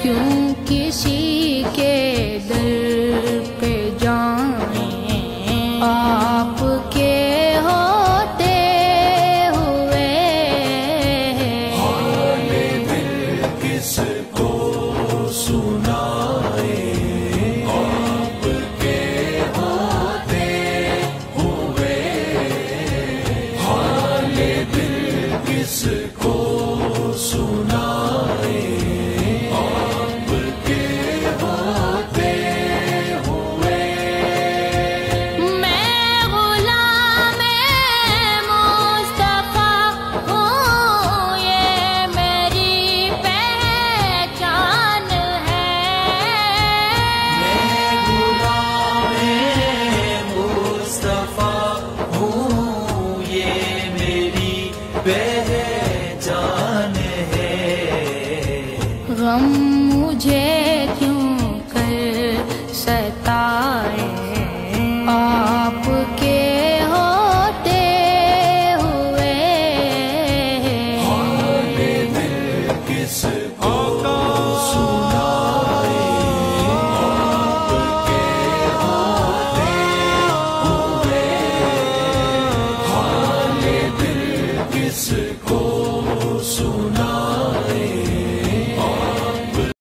کیوں کسی کے در پہ جائیں آپ کے ہوتے ہوئے، حال دل کس کو سنائے آپ کے ہوتے ہوئے، حال دل کس کو سنائے آپ کے ہوتے ہوئے۔ میں غلام مصطفیٰ ہوں، یہ میری پہچان ہے۔ میں غلام مصطفیٰ ہوں، یہ میری پہچان ہے۔ غم مجھے